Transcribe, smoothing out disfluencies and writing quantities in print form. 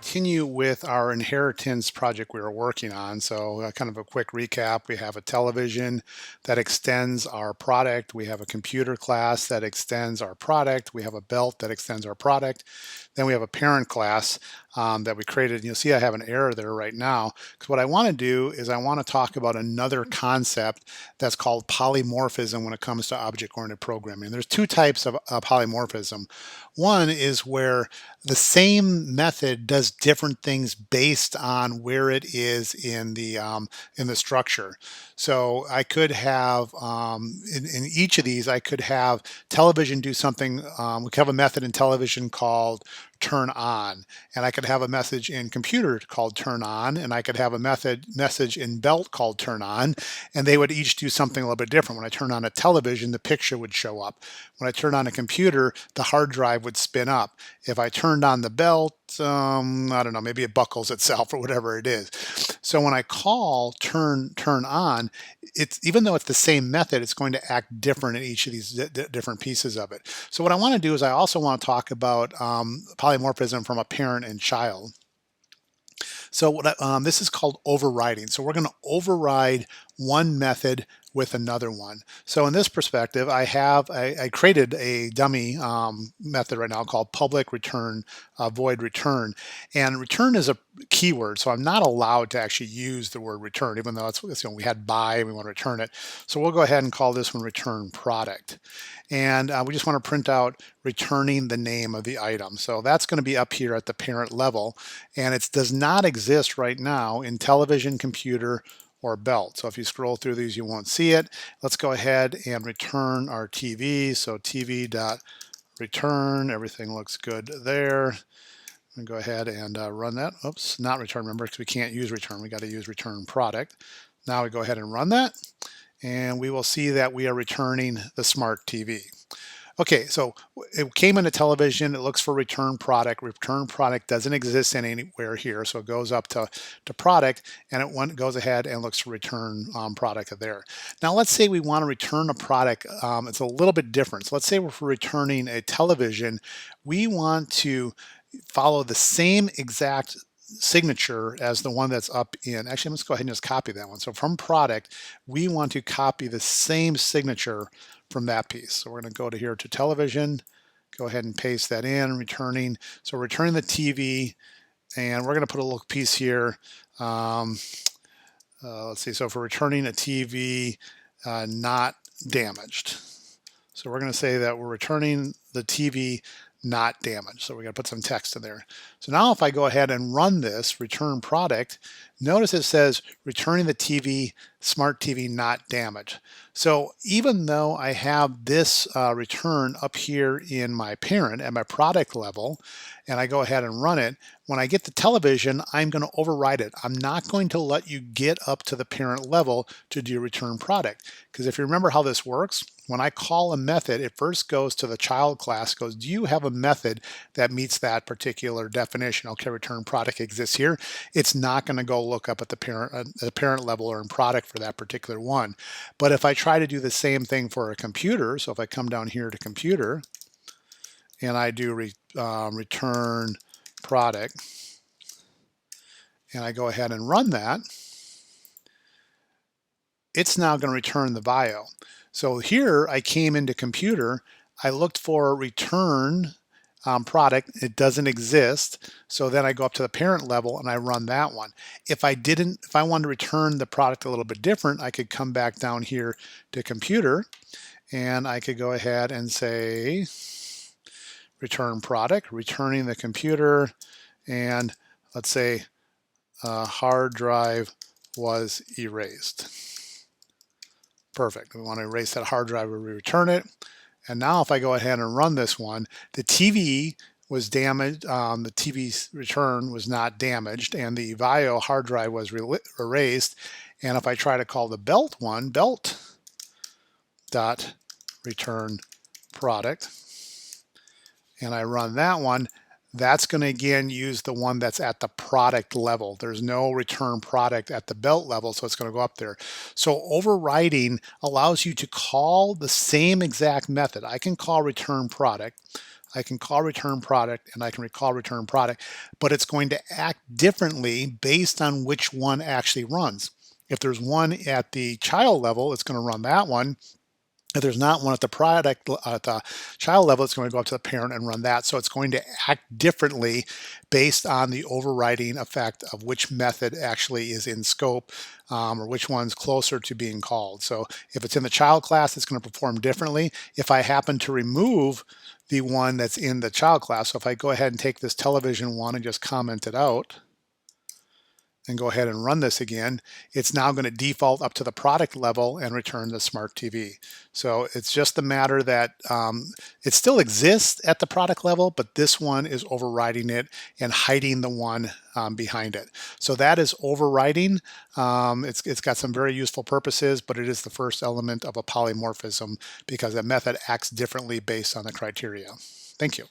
continue with our inheritance project we were working on. So kind of a quick recap. We have a television that extends our product. We have a computer class that extends our product. We have a belt that extends our product. Then we have a parent class that we created. You'll see I have an error there right now, because what I want to do is I want to talk about another concept that's called polymorphism when it comes to object-oriented programming. There's two types of polymorphism. One is where the same method does different things based on where it is in the structure. So I could have in each of these, I could have television do something. We could have a method in television called turn on, and I could have a message in computer called turn on, and I could have a message in belt called turn on, and they would each do something a little bit different. When I turn on a television, the picture would show up. When I turn on a computer, the hard drive would spin up. If I turned on the belt, I don't know, maybe it buckles itself or whatever it is. So when I call turn on, it's, even though it's the same method, it's going to act different in each of these different pieces of it. So what I want to do is I also want to talk about polymorphism from a parent and child. So this is called overriding. So we're going to override one method with another one. So in this perspective, I created a dummy method right now called public return void return, and return is a keyword, so I'm not allowed to actually use the word return, even though it's, we had buy and we want to return it. So we'll go ahead and call this one return product, and we just want to print out returning the name of the item. So that's going to be up here at the parent level, and it does not exist right now in television, computer, or belt. So if you scroll through these, you won't see it. Let's go ahead and return our TV. So TV.return, everything looks good there. I'm going to go ahead and run that. Oops, not return, remember, because we can't use return. We got to use return product. Now we go ahead and run that, and we will see that we are returning the smart TV. Okay, so it came into television, it looks for return product. Return product doesn't exist anywhere here, so it goes up to product, and it goes ahead and looks for return product there. Now let's say we want to return a product, it's a little bit different. So let's say we're returning a television, we want to follow the same exact signature as the one that's up in, actually let's go ahead and just copy that one. So from product, we want to copy the same signature from that piece. So we're going to go to here to television, go ahead and paste that in, returning. So returning the TV, and we're going to put a little piece here. Let's see, so for returning a TV not damaged. So we're going to say that we're returning the TV not damaged. So we're going to put some text in there. So now if I go ahead and run this return product, notice it says returning the TV, smart TV not damaged. So even though I have this return up here in my parent at my product level, and I go ahead and run it, when I get the television, I'm going to override it. I'm not going to let you get up to the parent level to do return product. Because if you remember how this works, when I call a method, it first goes to the child class, goes, do you have a method that meets that particular definition? Okay, return product exists here. It's not going to go look up at the parent level or in product for that particular one. But if I try to do the same thing for a computer, so if I come down here to computer, and I do return product, and I go ahead and run that, it's now going to return the bio. So here I came into computer, I looked for return product, it doesn't exist. So then I go up to the parent level and I run that one. If I wanted to return the product a little bit different, I could come back down here to computer, and I could go ahead and say return product, returning the computer, and let's say hard drive was erased. Perfect. We want to erase that hard drive, we return it. And now if I go ahead and run this one, the TV was damaged, the TV's return was not damaged, and the VIO hard drive was erased. And if I try to call the belt one, belt dot return product, and I run that one, that's going to again use the one that's at the product level. There's no return product at the belt level, so it's going to go up there. So overriding allows you to call the same exact method. I can call return product. I can call return product and I can recall return product, but it's going to act differently based on which one actually runs. If there's one at the child level, it's going to run that one. If there's not one at the product at the child level, it's going to go up to the parent and run that. So it's going to act differently based on the overriding effect of which method actually is in scope, or which one's closer to being called. So if it's in the child class, it's going to perform differently. If I happen to remove the one that's in the child class, so if I go ahead and take this television one and just comment it out, and go ahead and run this again, it's now going to default up to the product level and return the smart TV. So it's just a matter that it still exists at the product level, but this one is overriding it and hiding the one behind it. So that is overriding. It's got some very useful purposes, but it is the first element of a polymorphism because a method acts differently based on the criteria. Thank you.